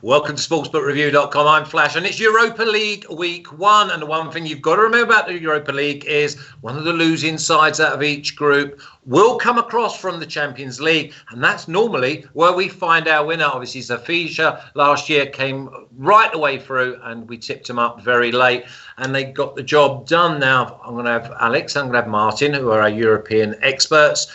Welcome to sportsbookreview.com. I'm Flash, and it's Europa League week 1. And the one thing you've got to remember about the Europa League is one of the losing sides out of each group will come across from the Champions League. And that's normally where we find our winner. Obviously, Benfica last year came right the way through, and we tipped them up very late. And they got the job done. Now, I'm going to have Alex, I'm going to have Martin, who are our European experts.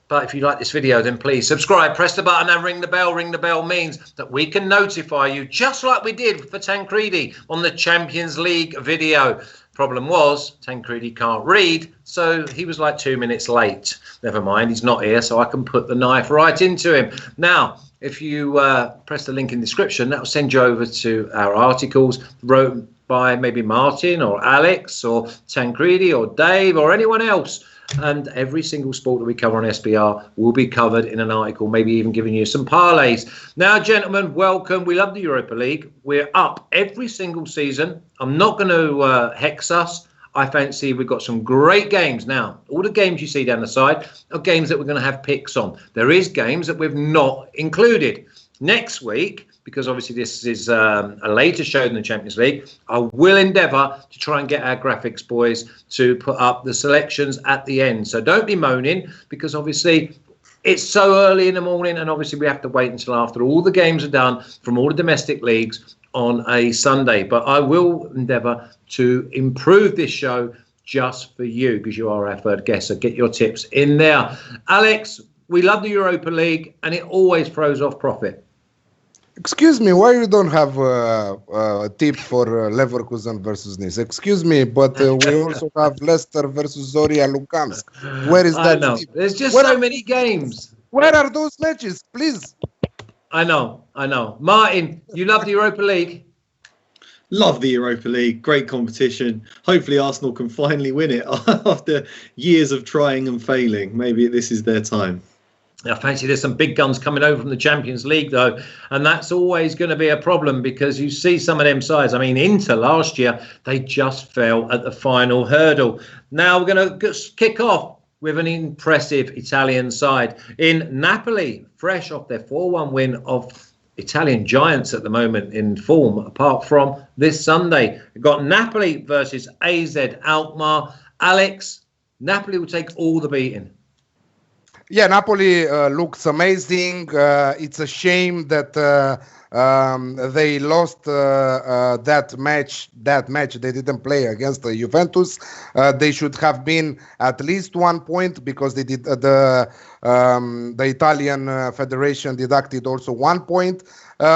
But if you like this video, then please subscribe, press the button and ring the bell. Ring the bell means that we can notify you, just like we did for Tancredi on the Champions League video. Problem was, Tancredi can't read, so he was like 2 minutes late. Never mind, he's not here, so I can put the knife right into him. Now, if you press the link in the description, that will send you over to our articles wrote by maybe Martin or Alex or Tancredi or Dave or anyone else. And every single sport that we cover on SBR will be covered in an article, maybe even giving you some parlays. Now, gentlemen, welcome. We love the Europa League. We're up every single season. I'm not going to hex us. I fancy we've got some great games. Now, all the games you see down the side are games that we're going to have picks on. There is games that we've not included. Next week, because obviously this is a later show than the Champions League, I will endeavour to try and get our graphics boys to put up the selections at the end. So don't be moaning, because obviously it's so early in the morning, and obviously we have to wait until after all the games are done from all the domestic leagues on a Sunday. But I will endeavour to improve this show just for you, because you are our third guest. So get your tips in there. Alex, we love the Europa League, and it always throws off profit. Excuse me, why you don't have a tip for Leverkusen versus Nice? Excuse me, but we also have Leicester versus Zoria Lugansk. Where is that tip? There's just so many games. Where are those matches, please? I know. Martin, you love the Europa League? Love the Europa League. Great competition. Hopefully Arsenal can finally win it after years of trying and failing. Maybe this is their time. I fancy there's some big guns coming over from the Champions League, though, and that's always going to be a problem, because you see some of them sides. I mean, Inter last year, they just fell at the final hurdle. Now we're going to kick off with an impressive Italian side in Napoli, fresh off their 4-1 win of Italian giants at the moment in form, apart from this Sunday. We've got Napoli versus AZ Alkmaar. Alex, Napoli will take all the beating. Yeah, Napoli looks amazing. It's a shame that they lost that match. They didn't play against the Juventus. They should have been at least 1 point, because they did the Italian Federation deducted also 1 point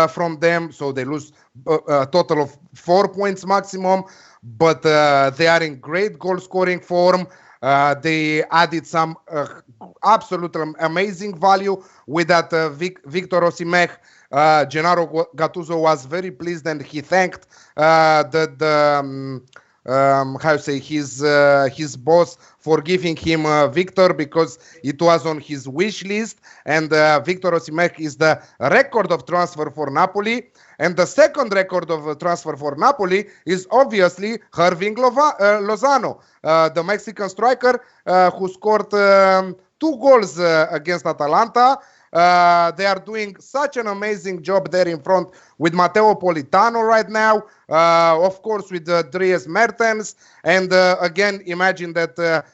from them, so they lose a total of 4 points maximum. But they are in great goal scoring form. They added some absolutely amazing value with that Victor Osimhen. Gennaro Gattuso was very pleased, and he thanked his boss for giving him Victor, because it was on his wish list. And Victor Osimhen is the record of transfer for Napoli. And the second record of transfer for Napoli is obviously Hirving Lozano, the Mexican striker who scored 2 goals against Atalanta. They are doing such an amazing job there in front with Matteo Politano right now, of course with Dries Mertens, and again, imagine that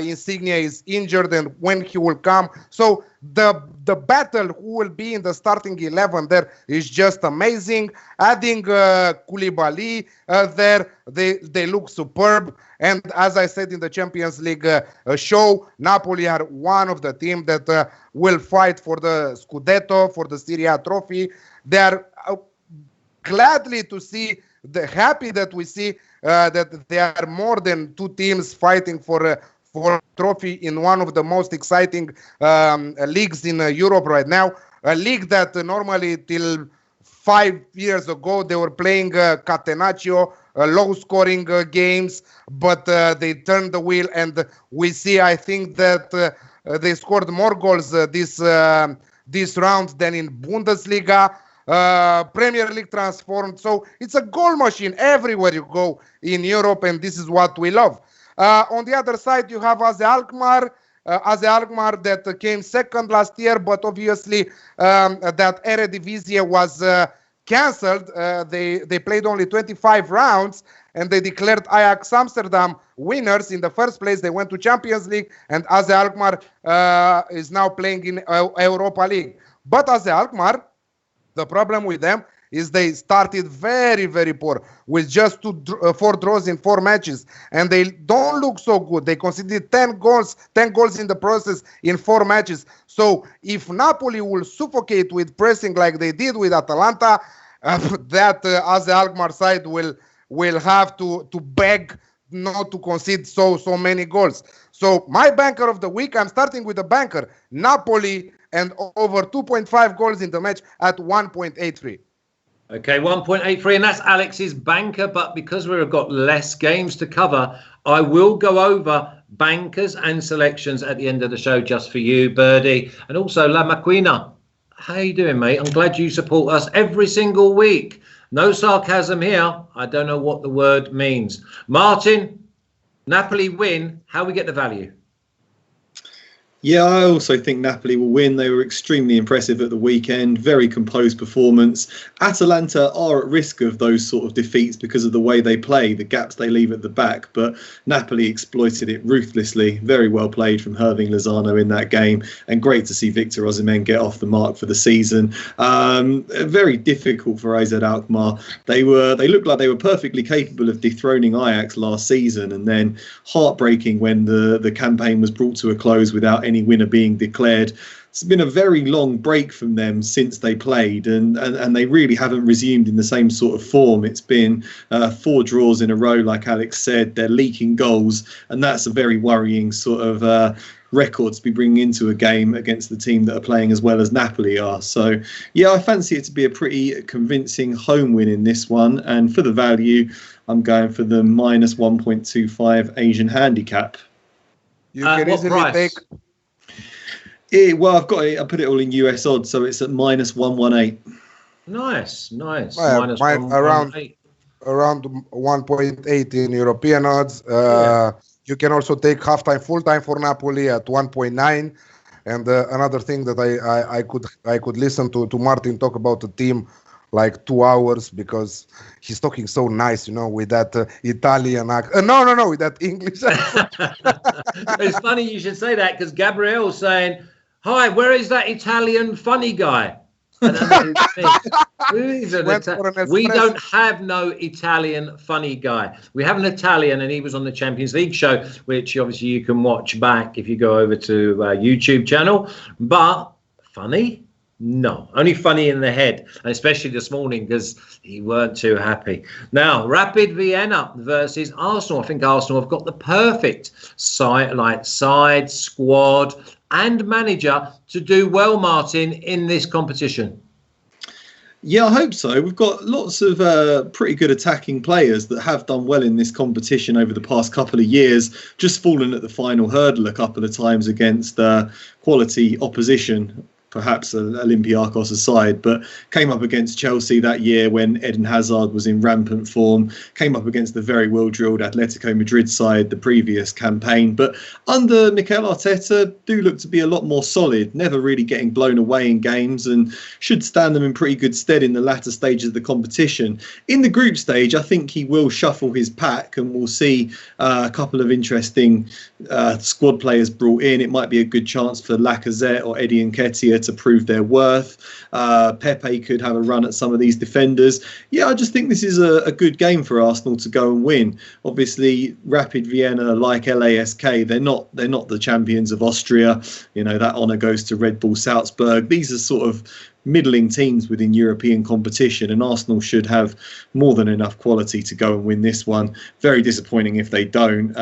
Insigne is injured, and when he will come. So the battle who will be in the starting 11 there is just amazing. Adding Koulibaly there, they look superb. And as I said in the Champions League show, Napoli are one of the teams that will fight for the Scudetto, for the Serie A trophy. They are gladly to see, happy that we see that there are more than 2 teams fighting for trophy in one of the most exciting leagues in Europe right now. A league that normally till 5 years ago they were playing catenaccio, low-scoring games, but they turned the wheel, and we see, I think that they scored more goals this round than in Bundesliga. Premier League transformed, so it's a goal machine everywhere you go in Europe, and this is what we love. On the other side, you have AZ Alkmaar. AZ Alkmaar that came second last year, but obviously that Eredivisie was cancelled. They played only 25 rounds, and they declared Ajax Amsterdam winners. In the first place, they went to Champions League, and AZ Alkmaar is now playing in Europa League. But AZ Alkmaar, the problem with them is they started very, very poor with just 4 draws in 4 matches, and they don't look so good. They conceded 10 goals in the process in 4 matches. So if Napoli will suffocate with pressing like they did with Atalanta, that AZ Alkmaar side will have to beg not to concede so many goals. So my banker of the week, I'm starting with a banker, Napoli, and over 2.5 goals in the match at 1.83. Okay, 1.83, and that's Alex's banker. But because we've got less games to cover, I will go over bankers and selections at the end of the show just for you, Birdie. And also, La Maquina, how you doing, mate? I'm glad you support us every single week. No sarcasm here. I don't know what the word means. Martin, Napoli win. How we get the value? Yeah, I also think Napoli will win. They were extremely impressive at the weekend. Very composed performance. Atalanta are at risk of those sort of defeats because of the way they play, the gaps they leave at the back. But Napoli exploited it ruthlessly. Very well played from Hirving Lozano in that game. And great to see Victor Osimhen get off the mark for the season. Very difficult for AZ Alkmaar. They looked like they were perfectly capable of dethroning Ajax last season. And then heartbreaking when the campaign was brought to a close without any winner being declared. It's been a very long break from them since they played, and they really haven't resumed in the same sort of form. It's been 4 draws in a row, like Alex said. They're leaking goals, and that's a very worrying sort of record to be bringing into a game against the team that are playing as well as Napoli are. So, yeah, I fancy it to be a pretty convincing home win in this one. And for the value, I'm going for the minus 1.25 Asian handicap. You can easily take... Well, I've got it. I put it all in US odds, so it's at minus 118. Nice. Well, Minus around 1.8 in European odds. You can also take halftime, full time for Napoli at 1.9. And another thing that I could listen to Martin talk about the team like 2 hours, because he's talking so nice, with that Italian accent. No, with that English accent. It's funny you should say that, because Gabrielle's saying, "Hi, where is that Italian funny guy?" I don't know who is it. We don't have no Italian funny guy. We have an Italian, and he was on the Champions League show, which obviously you can watch back if you go over to YouTube channel. But funny? No, only funny in the head, and especially this morning because he weren't too happy. Now, Rapid Vienna versus Arsenal. I think Arsenal have got the perfect side, squad, and manager to do well, Martin, in this competition. Yeah, I hope so. We've got lots of pretty good attacking players that have done well in this competition over the past couple of years, just fallen at the final hurdle a couple of times against quality opposition. Perhaps Olympiacos aside, but came up against Chelsea that year when Eden Hazard was in rampant form, came up against the very well-drilled Atletico Madrid side the previous campaign. But under Mikel Arteta, do look to be a lot more solid, never really getting blown away in games, and should stand them in pretty good stead in the latter stages of the competition. In the group stage, I think he will shuffle his pack, and we'll see a couple of interesting squad players brought in. It might be a good chance for Lacazette or Eddie Nketiah to prove their worth. Pepe could have a run at some of these defenders. Yeah, I just think this is a good game for Arsenal to go and win. Obviously, Rapid Vienna, like LASK, they're not the champions of Austria. That honour goes to Red Bull Salzburg. These are sort of middling teams within European competition, and Arsenal should have more than enough quality to go and win this one. Very disappointing if they don't.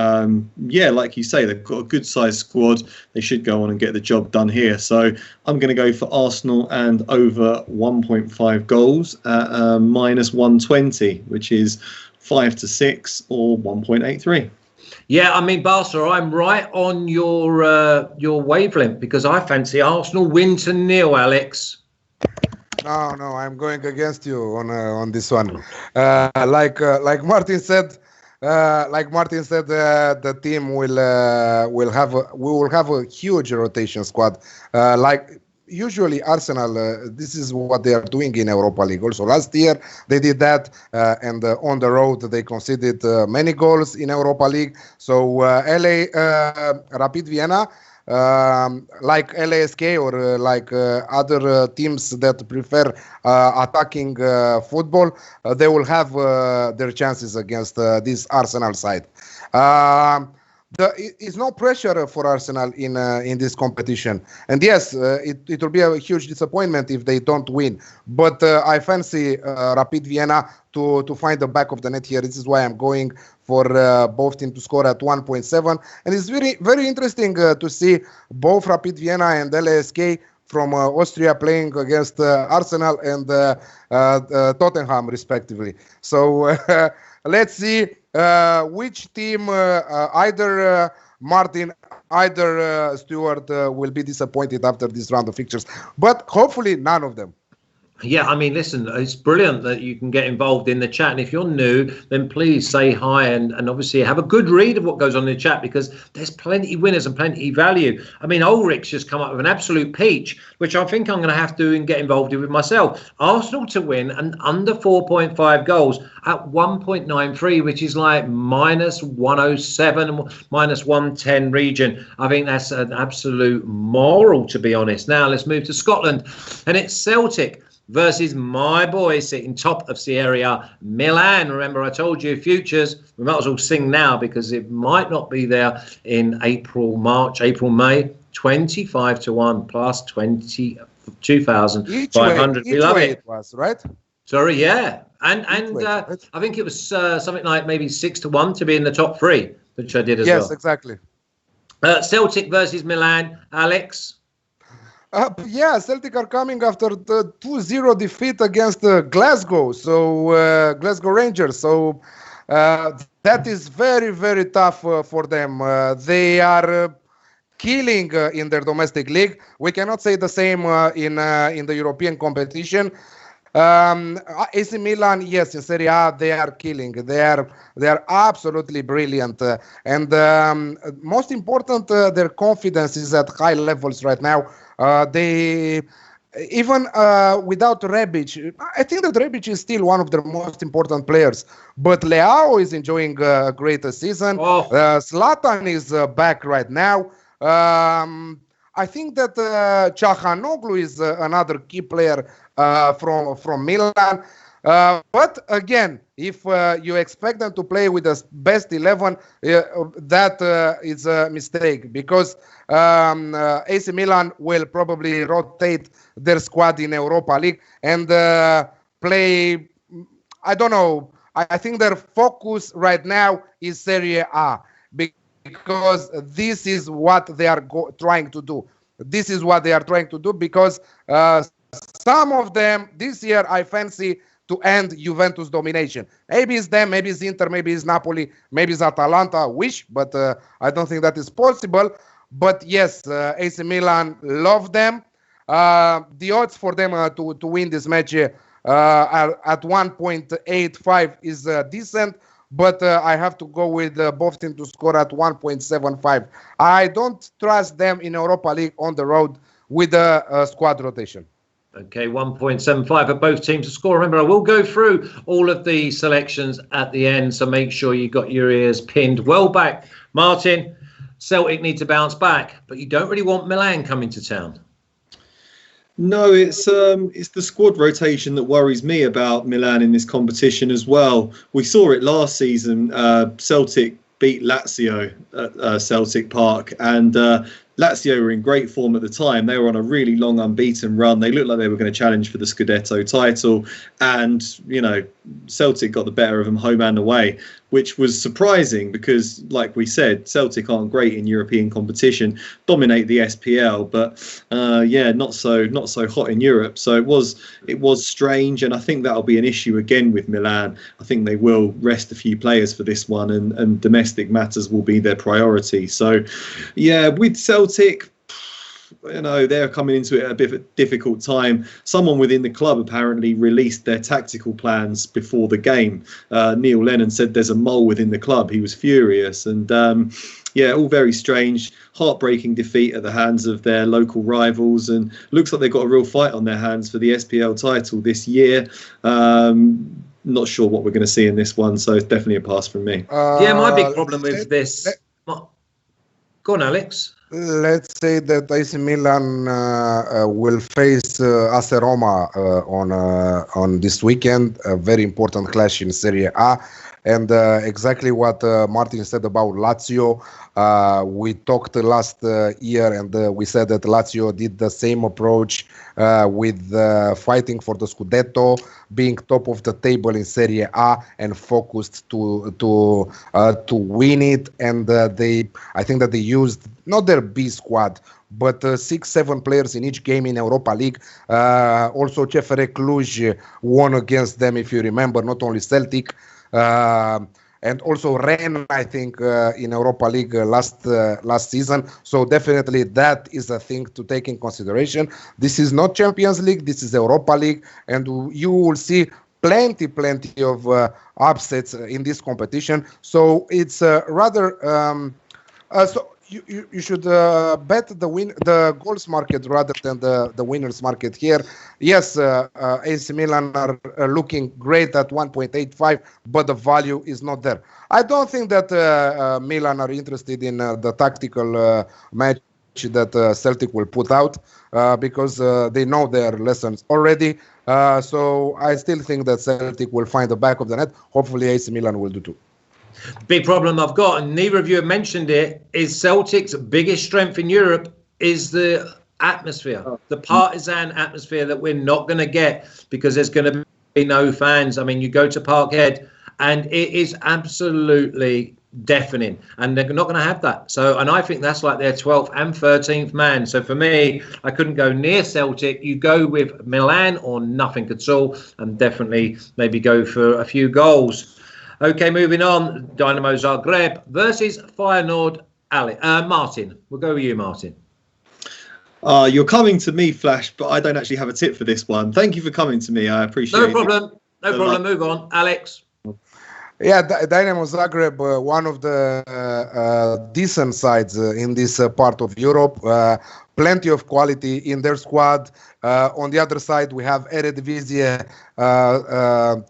Like you say, they've got a good sized squad. They should go on and get the job done here. So I'm going to go for Arsenal and over 1.5 goals at minus 120, which is 5-6 or 1.83. Yeah, I mean, Barca, I'm right on your wavelength, because I fancy Arsenal win to 0, Alex. No, I'm going against you on this one. Like Martin said, the team will have a huge rotation squad. Like usually Arsenal, this is what they are doing in Europa League. Also last year they did that, and on the road they conceded many goals in Europa League. So LA Rapid Vienna, like LASK or like other teams that prefer attacking football, they will have their chances against this Arsenal side. It's no pressure for Arsenal in this competition, and yes, it will be a huge disappointment if they don't win. But I fancy Rapid Vienna to find the back of the net here. This is why I'm going for both teams to score at 1.7, and it's very interesting to see both Rapid Vienna and LASK from Austria playing against Arsenal and Tottenham, respectively. So let's see which team, either Martin, either Stuart, will be disappointed after this round of fixtures. But hopefully none of them. Yeah, I mean, listen, it's brilliant that you can get involved in the chat. And if you're new, then please say hi and obviously have a good read of what goes on in the chat, because there's plenty winners and plenty value. I mean, Ulrich's just come up with an absolute peach, which I think I'm going to have to get involved in with myself. Arsenal to win and under 4.5 goals at 1.93, which is like minus 107, minus 110 region. I think that's an absolute moral, to be honest. Now let's move to Scotland, and it's Celtic versus my boy sitting top of Serie A, Milan. Remember, I told you futures, we might as well sing now because it might not be there in April, May. 25 to 1 plus 22,500. We love it. It was, right? Sorry, yeah. And I think it was something like maybe 6 to 1 to be in the top three, which I did as well. Yes, exactly. Celtic versus Milan, Alex. Yeah, Celtic are coming after the 2-0 defeat against Glasgow, Glasgow Rangers. So that is very, very tough for them. They are killing in their domestic league. We cannot say the same in the European competition. AC Milan, yes, in Serie A they are killing. They are absolutely brilliant, and most important, their confidence is at high levels right now. They even without Rebic, I think that Rebic is still one of their most important players. But Leao is enjoying a great season. Zlatan is back right now. I think that Çalhanoğlu is another key player from Milan. But again, if you expect them to play with the best 11, that is a mistake, because AC Milan will probably rotate their squad in Europa League and play, I don't know, I think their focus right now is Serie A, because this is what they are trying to do. This is what they are trying to do, because some of them this year I fancy to end Juventus domination. Maybe it's them, maybe it's Inter, maybe it's Napoli, maybe it's Atalanta. I wish, but I don't think that is possible. But yes, AC Milan love them. The odds for them to win this match are at 1.85 is decent. But I have to go with both teams to score at 1.75. I don't trust them in Europa League on the road with a squad rotation. Okay, 1.75 for both teams to score. Remember, I will go through all of the selections at the end, so make sure you got your ears pinned well back. Martin, Celtic need to bounce back, but you don't really want Milan coming to town. No, it's the squad rotation that worries me about Milan in this competition as well. We saw it last season. Celtic beat Lazio at Celtic Park, and Lazio were in great form at the time. They were on a really long unbeaten run. They looked like they were going to challenge for the Scudetto title, and Celtic got the better of them home and away, which was surprising because, like we said, Celtic aren't great in European competition, dominate the SPL, but not so hot in Europe. So it was strange, and I think that'll be an issue again with Milan. I think they will rest a few players for this one, and domestic matters will be their priority. So, yeah, with Celtic, they're coming into it at a bit of a difficult time. Someone within the club apparently released their tactical plans before the game. Neil Lennon said there's a mole within the club. He was furious, and yeah, all very strange. Heartbreaking defeat at the hands of their local rivals, and looks like they've got a real fight on their hands for the SPL title this year. Not sure what we're going to see in this one, so it's definitely a pass from me. Yeah, my big problem with this. Go on, Alex. Let's say that AC Milan will face AS Roma on this weekend, a very important clash in Serie A. And exactly what Martin said about Lazio, we talked last year, and we said that Lazio did the same approach with fighting for the Scudetto, being top of the table in Serie A and focused to win it. And I think that they used not their B squad, but 6-7 players in each game in Europa League. Also, CFR Cluj won against them, if you remember, not only Celtic. And also Rennes, I think, in Europa League last season. So definitely that is a thing to take in consideration. This is not Champions League. This is Europa League. And you will see plenty of upsets in this competition. So it's rather... so you should bet the goals market rather than the winners market here. Yes, AC Milan are looking great at 1.85, but the value is not there. I don't think that Milan are interested in the tactical match that Celtic will put out because they know their lessons already. So I still think that Celtic will find the back of the net. Hopefully AC Milan will do too. Big problem I've got, and neither of you have mentioned it, is Celtic's biggest strength in Europe is the atmosphere, the partisan atmosphere that we're not going to get because there's going to be no fans. I mean, you go to Parkhead and it is absolutely deafening, and they're not going to have that. So, and I think that's like their 12th and 13th man. So for me, I couldn't go near Celtic. You go with Milan or nothing at all, and definitely maybe go for a few goals. Okay, moving on. Dynamo Zagreb versus Feyenoord. Martin, we'll go with you, Martin. You're coming to me, Flash, but I don't actually have a tip for this one. Thank you for coming to me. I appreciate it. No problem. Move on. Alex. Yeah, Dynamo Zagreb, one of the decent sides in this part of Europe. Plenty of quality in their squad. On the other side, we have Eredivisie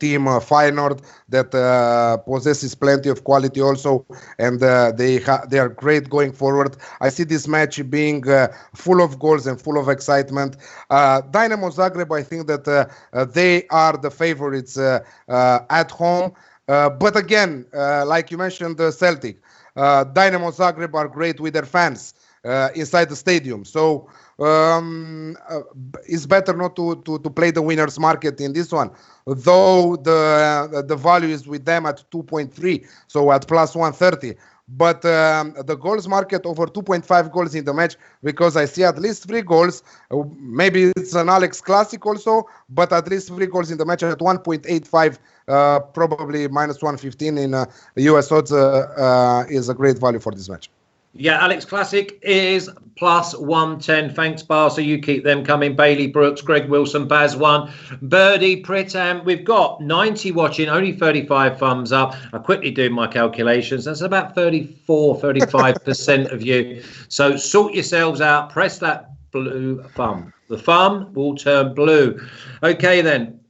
team Feyenoord that possesses plenty of quality also, and they are great going forward. I see this match being full of goals and full of excitement. Dynamo Zagreb, I think that they are the favorites at home. But again, like you mentioned, Celtic, Dynamo Zagreb are great with their fans inside the stadium. So it's better not to play the winners market in this one, though the value is with them at 2.3, so at plus 130. But the goals market over 2.5 goals in the match, because I see at least 3 goals. Maybe it's an Alex Classic also, but at least 3 goals in the match at 1.85, probably minus 115 in US odds is a great value for this match. Yeah, Alex Classic is plus 110. Thanks, Bar. So you keep them coming. Bailey Brooks, Greg Wilson, Baz 1, Birdie, Pritam. We've got 90 watching, only 35 thumbs up. I quickly do my calculations. That's about 35% of you. So sort yourselves out. Press that blue thumb. The thumb will turn blue. Okay, then.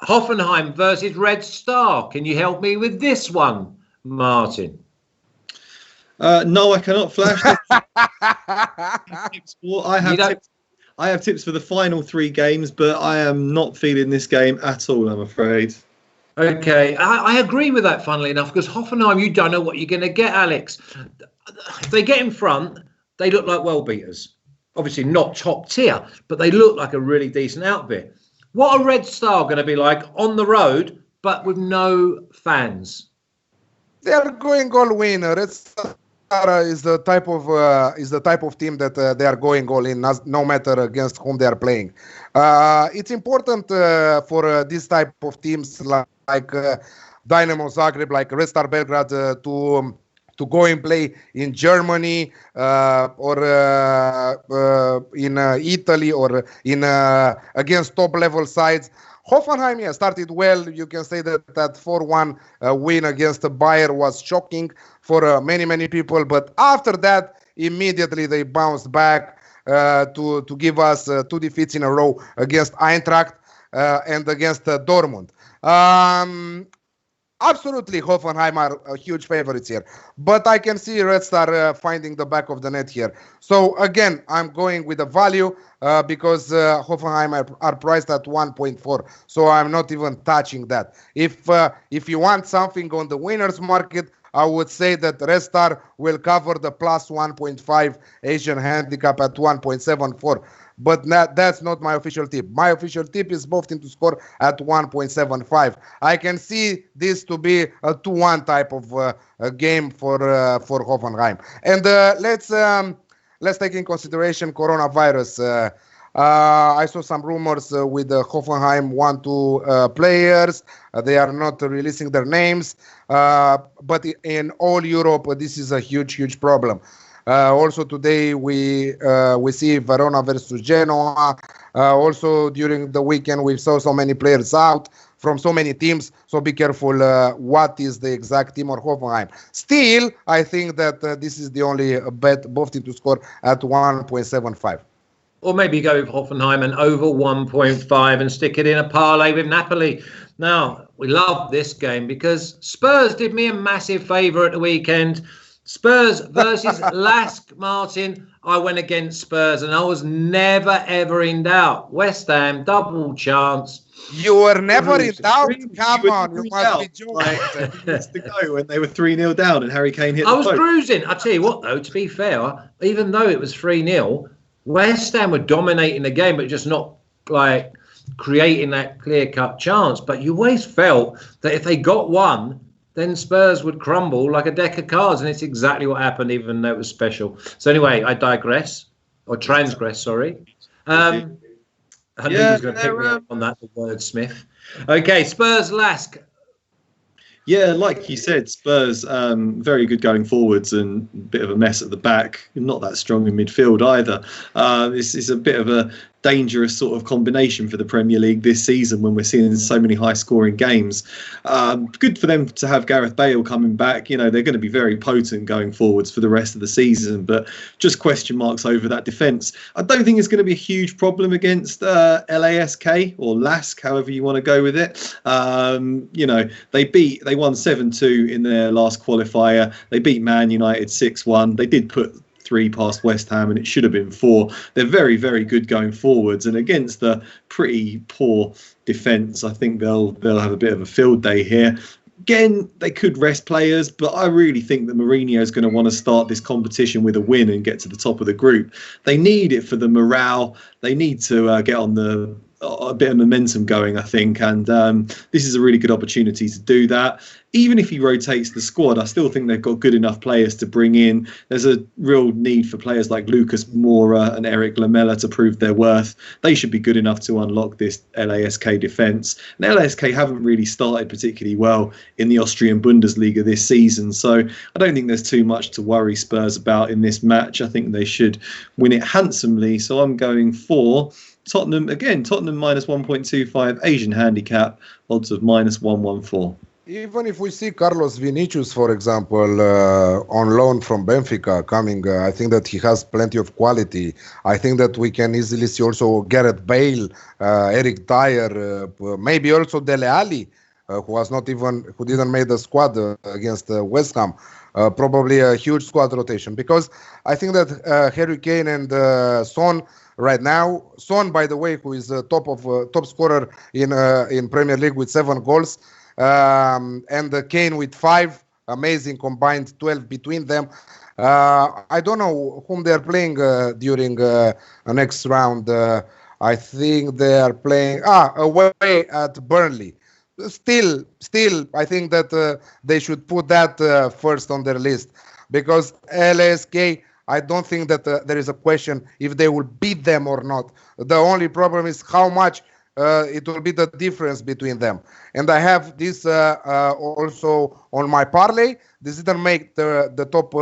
Hoffenheim versus Red Star. Can you help me with this one, Martin? No, I cannot, Flash. I have tips for the final 3 games, but I am not feeling this game at all, I'm afraid. Okay, I agree with that, funnily enough, because Hoffenheim, you don't know what you're going to get, Alex. If they get in front, they look like world beaters. Obviously not top tier, but they look like a really decent outfit. What are Red Star going to be like on the road, but with no fans? They are going all winner. Is the type of team that they are going all in, no matter against whom they are playing. It's important for this type of teams like Dynamo Zagreb, like Red Star Belgrade, to to go and play in Germany or in Italy or in against top-level sides. Hoffenheim started well. You can say that 4-1 win against Bayern was shocking for many people. But after that, immediately they bounced back to give us 2 defeats in a row against Eintracht and against Dortmund. Absolutely, Hoffenheim are huge favorites here. But I can see Red Star finding the back of the net here. So again, I'm going with the value because Hoffenheim are priced at 1.4. So I'm not even touching that. If you want something on the winners market, I would say that Red Star will cover the plus 1.5 Asian handicap at 1.74. But that's not my official tip. My official tip is both teams to score at 1.75. I can see this to be a 2-1 type of a game for Hoffenheim. And let's take in consideration coronavirus. I saw some rumors with the Hoffenheim 1-2 players. They are not releasing their names. But in all Europe, this is a huge problem. Also today we see Verona versus Genoa. Also during the weekend we saw so many players out from so many teams. So be careful what is the exact team of Hoffenheim. Still, I think that this is the only bet both teams to score at 1.75. Or maybe go with Hoffenheim and over 1.5 and stick it in a parlay with Napoli. Now, we love this game because Spurs did me a massive favour at the weekend. Spurs versus LASK, Martin. I went against Spurs and I was never, ever in doubt. West Ham, double chance. You were never in doubt? Come on, you must be joking. Like, minutes to go when they were 3-0 down and Harry Kane hit the post. I was cruising. I tell you what, though, to be fair, even though it was 3-0, West Ham were dominating the game, but just not like creating that clear-cut chance. But you always felt that if they got one, then Spurs would crumble like a deck of cards, and it's exactly what happened, even though it was special. So anyway, I digress, or transgress, sorry. I knew he was going to pick me up on that, the wordsmith. Okay, Spurs LASK. Yeah, like you said, Spurs very good going forwards and a bit of a mess at the back. Not that strong in midfield either. This is a bit of a dangerous sort of combination for the Premier League this season when we're seeing so many high-scoring games. Good for them to have Gareth Bale coming back. You know, they're going to be very potent going forwards for the rest of the season, but just question marks over that defence. I don't think it's going to be a huge problem against LASK or LASK, however you want to go with it. You know, they won 7-2 in their last qualifier. They beat Man United 6-1. They did put 3 past West Ham and it should have been 4. They're very, very good going forwards, and against the pretty poor defence, I think they'll have a bit of a field day here. Again, they could rest players, but I really think that Mourinho is going to want to start this competition with a win and get to the top of the group. They need it for the morale. They need to get on a bit of momentum going, I think, and this is a really good opportunity to do that. Even if he rotates the squad, I still think they've got good enough players to bring in. There's a real need for players like Lucas Moura and Eric Lamela to prove their worth. They should be good enough to unlock this LASK defence. And LASK haven't really started particularly well in the Austrian Bundesliga this season, so I don't think there's too much to worry Spurs about in this match. I think they should win it handsomely, so I'm going for Tottenham minus 1.25 Asian handicap, odds of minus 114. Even if we see Carlos Vinicius, for example, on loan from Benfica coming, I think that he has plenty of quality. I think that we can easily see also Gareth Bale, Eric Dyer, maybe also Dele Alli, who didn't make the squad against West Ham. Probably a huge squad rotation, because I think that Harry Kane and Son right now, Son, by the way, who is top scorer in Premier League with 7 goals, and Kane with 5, amazing combined 12 between them. I don't know whom they are playing during the next round. I think they are playing away at Burnley. Still, I think that they should put that first on their list, because LASK, I don't think that there is a question if they will beat them or not. The only problem is how much it will be the difference between them. And I have this also on my parlay. This didn't make the top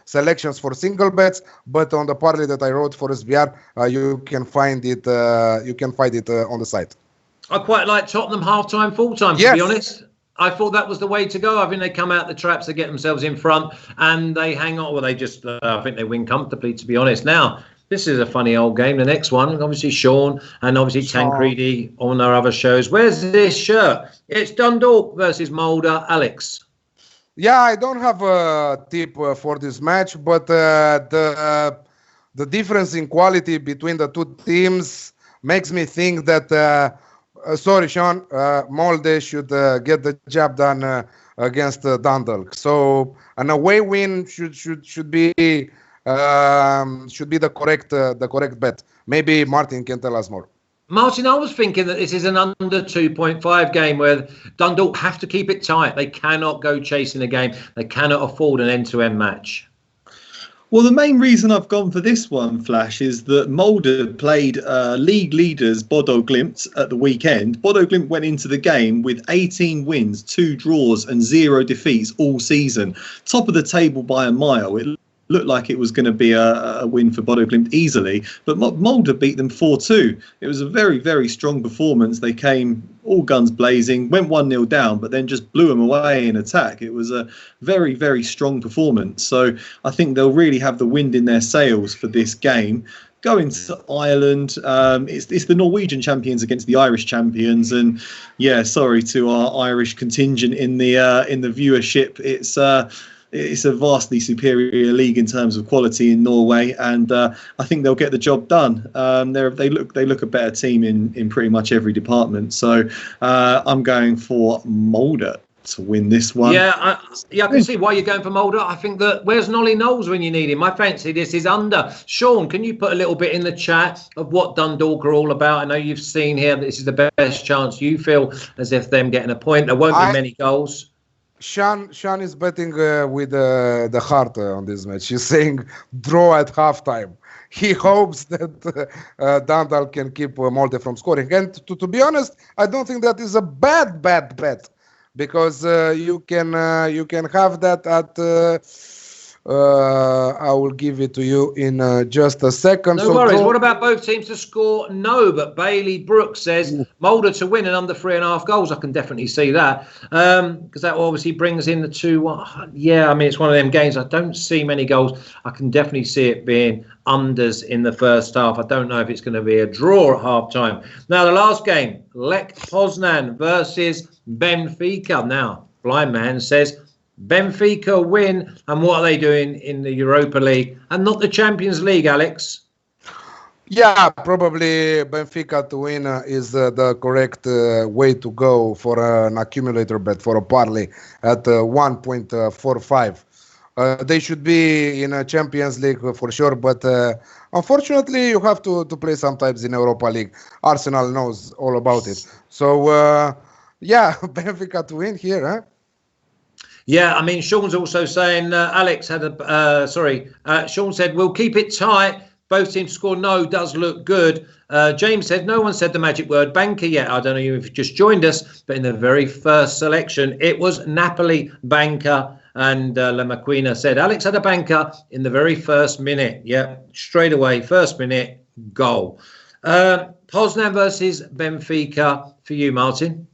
selections for single bets, but on the parlay that I wrote for SBR, you can find it. On the site. I quite like Tottenham half-time, full-time, to be honest. I thought that was the way to go. I think they come out the traps, they get themselves in front, and they hang on. Well, they just, I think they win comfortably, to be honest. Now, this is a funny old game. The next one, obviously Sean and obviously Tancredi on our other shows. Where's this shirt? It's Dundalk versus Molde. Alex. Yeah, I don't have a tip for this match, but the difference in quality between the two teams makes me think that, sorry, Sean, Molde should get the job done against Dundalk. So an away win should be the correct bet. Maybe Martin can tell us more. Martin, I was thinking that this is an under 2.5 game where Dundalk have to keep it tight. They cannot go chasing a game. They cannot afford an end-to-end match. Well, the main reason I've gone for this one, Flash, is that Molde played league leaders Bodo Glimt at the weekend. Bodo Glimt went into the game with 18 wins, 2 draws and 0 defeats all season. Top of the table by a mile. It looked like it was going to be a win for Bodo Glimt easily, but Molde beat them 4-2. It was a very, very strong performance. They came all guns blazing, went 1-0 down, but then just blew them away in attack. It was a very, very strong performance. So I think they'll really have the wind in their sails for this game. Going to Ireland, it's the Norwegian champions against the Irish champions, and yeah, sorry to our Irish contingent in the viewership. It's a vastly superior league in terms of quality in Norway, and I think they'll get the job done. They look a better team in pretty much every department. So I'm going for Molde to win this one. Yeah, I can see why you're going for Molde. I think that where's Nolly Knowles when you need him? I fancy this is under. Sean, can you put a little bit in the chat of what Dundalk are all about? I know you've seen here that this is the best chance you feel as if them getting a point. There won't be many goals. Sean is betting with the heart on this match. He's saying draw at halftime. He hopes that Dundalk can keep Molde from scoring. And to be honest, I don't think that is a bad bet, because you can have that at. I will give it to you in just a second. No worries. What about both teams to score? No, but Bailey Brooks says Molde to win and under 3.5 goals. I can definitely see that, because that obviously brings in the 2-1. Yeah, I mean, it's one of them games. I don't see many goals. I can definitely see it being unders in the first half. I don't know if it's going to be a draw at half time. Now, the last game, Lech Poznan versus Benfica. Now, Blind Man says Benfica win, and what are they doing in the Europa League and not the Champions League, Alex? Yeah, probably Benfica to win is the correct way to go for an accumulator bet, for a parlay at 1.45. They should be in a Champions League for sure, but unfortunately you have to play sometimes in Europa League. Arsenal knows all about it. So, yeah, Benfica to win here, huh? Yeah, I mean, Sean's also saying, Alex had Sean said, we'll keep it tight. Both teams score. No, does look good. James said, no one said the magic word banker yet. I don't know if you just joined us, but in the very first selection, it was Napoli banker. And La Maquina said, Alex had a banker in the very first minute. Yeah, straight away, first minute, goal. Poznan versus Benfica for you, Martin.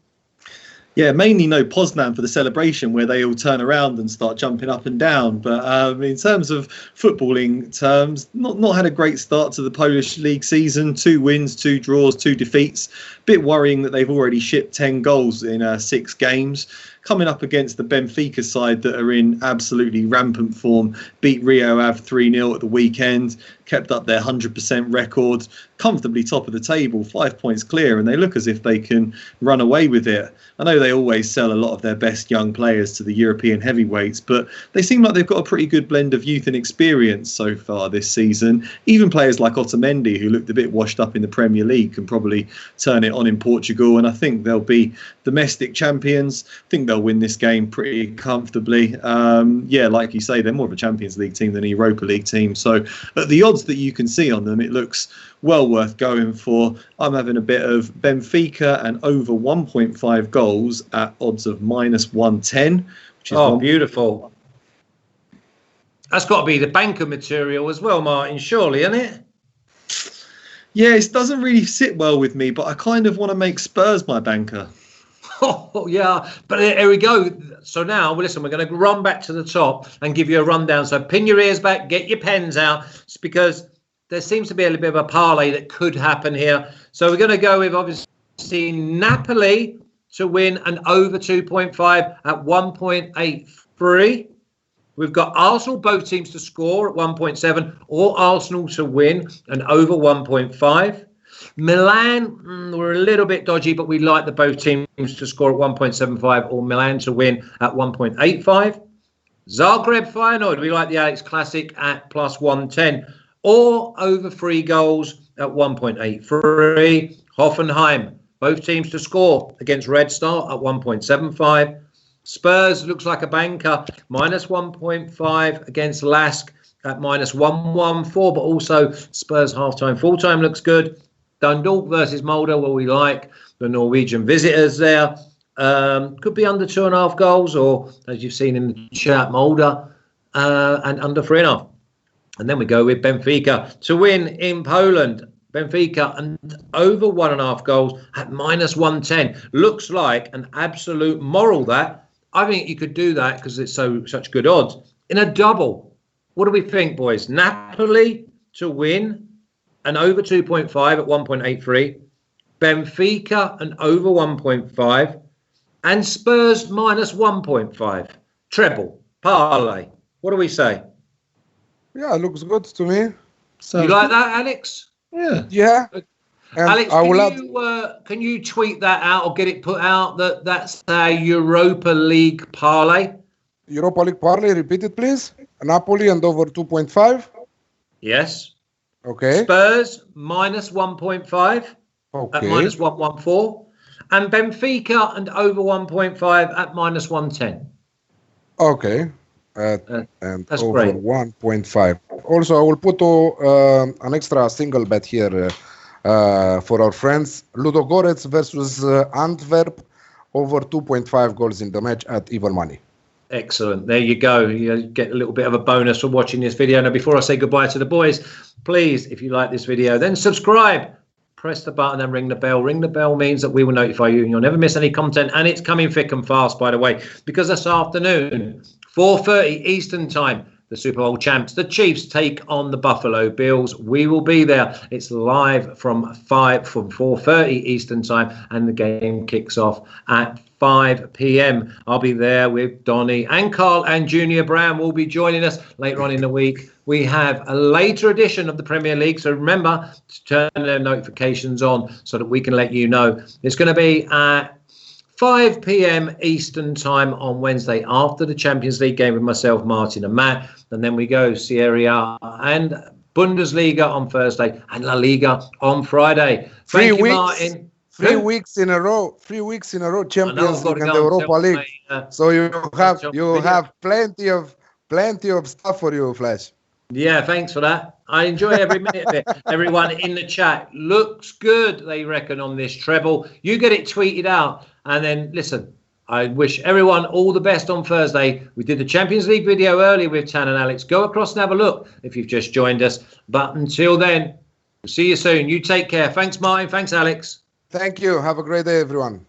Yeah, mainly no Poznan for the celebration where they all turn around and start jumping up and down. But in terms of footballing terms, not had a great start to the Polish league season. 2 wins, 2 draws, 2 defeats. Bit worrying that they've already shipped 10 goals in 6 games. Coming up against the Benfica side that are in absolutely rampant form. Beat Rio Ave 3-0 at the weekend. Kept up their 100% record. Comfortably top of the table, 5 points clear. And they look as if they can run away with it. I know they always sell a lot of their best young players to the European heavyweights, but they seem like they've got a pretty good blend of youth and experience so far this season. Even players like Otamendi, who looked a bit washed up in the Premier League, can probably turn it on in Portugal. And I think they'll be domestic champions. I think they'll win this game pretty comfortably. Yeah, like you say, they're more of a Champions League team than a Europa League team. So at the odds odds that you can see on them, it looks well worth going for. I'm having a bit of Benfica and over 1.5 goals at odds of -110, which is beautiful. That's got to be the banker material as well, Martin, surely, isn't it? Yeah, it doesn't really sit well with me, but I kind of want to make Spurs my banker. Oh, yeah. But here we go. So now, listen, we're going to run back to the top and give you a rundown. So pin your ears back, get your pens out. It's because there seems to be a little bit of a parlay that could happen here. So we're going to go with, obviously, Napoli to win and over 2.5 at 1.83. We've got Arsenal, both teams to score at 1.7, or Arsenal to win and over 1.5. Milan, we're a little bit dodgy, but we like the both teams to score at 1.75 or Milan to win at 1.85. Zagreb, Feyenoord, we like the Alex Classic at +110 or over 3 goals at 1.83. Hoffenheim, both teams to score against Red Star at 1.75. Spurs looks like a banker, -1.5 against LASK at -114, but also Spurs half-time, full-time looks good. Dundalk versus Molde, well, we like the Norwegian visitors there. Could be under 2.5 goals, or as you've seen in the chat, Molde, and under 3.5. And then we go with Benfica to win in Poland. Benfica and over 1.5 goals at -110. Looks like an absolute moral that. I think you could do that because it's such good odds. In a double, what do we think, boys? Napoli to win and over 2.5 at 1.83. Benfica and over 1.5. And Spurs -1.5. Treble, parlay. What do we say? Yeah, looks good to me. You like that, Alex? Yeah. Yeah. And Alex, can you tweet that out or get it put out that's a Europa League parlay? Europa League parlay, repeat it, please. Napoli and over 2.5. Yes. Okay. Spurs -1.5 at -114. And Benfica and over 1.5 at -110. Okay. And that's over great. 1.5. Also, I will put an extra single bet here for our friends. Ludogorets versus Antwerp, over 2.5 goals in the match at even money. Excellent. There you go. You get a little bit of a bonus for watching this video. Now, before I say goodbye to the boys, please, if you like this video, then subscribe. Press the button and ring the bell. Ring the bell means that we will notify you and you'll never miss any content. And it's coming thick and fast, by the way, because this afternoon, 4:30 Eastern time, the Super Bowl champs, the Chiefs, take on the Buffalo Bills. We will be there. It's live from 4:30 Eastern time, and the game kicks off at 5 p.m. I'll be there with Donny and Carl, and Junior Brown will be joining us later on in the week. We have a later edition of the Premier League, so remember to turn their notifications on so that we can let you know. It's going to be at 5 p.m. Eastern time on Wednesday after the Champions League game with myself, Martin and Matt. And then we go Serie A and Bundesliga on Thursday and La Liga on Friday. Thank you, Martin. 3 weeks in a row. 3 weeks in a row. Champions League and the Europa League. So you have plenty of stuff for you, Flash. Yeah, thanks for that. I enjoy every minute of it. Everyone in the chat looks good, they reckon, on this treble. You get it tweeted out. And then, listen, I wish everyone all the best on Thursday. We did the Champions League video earlier with Tan and Alex. Go across and have a look if you've just joined us. But until then, we'll see you soon. You take care. Thanks, Martin. Thanks, Alex. Thank you. Have a great day, everyone.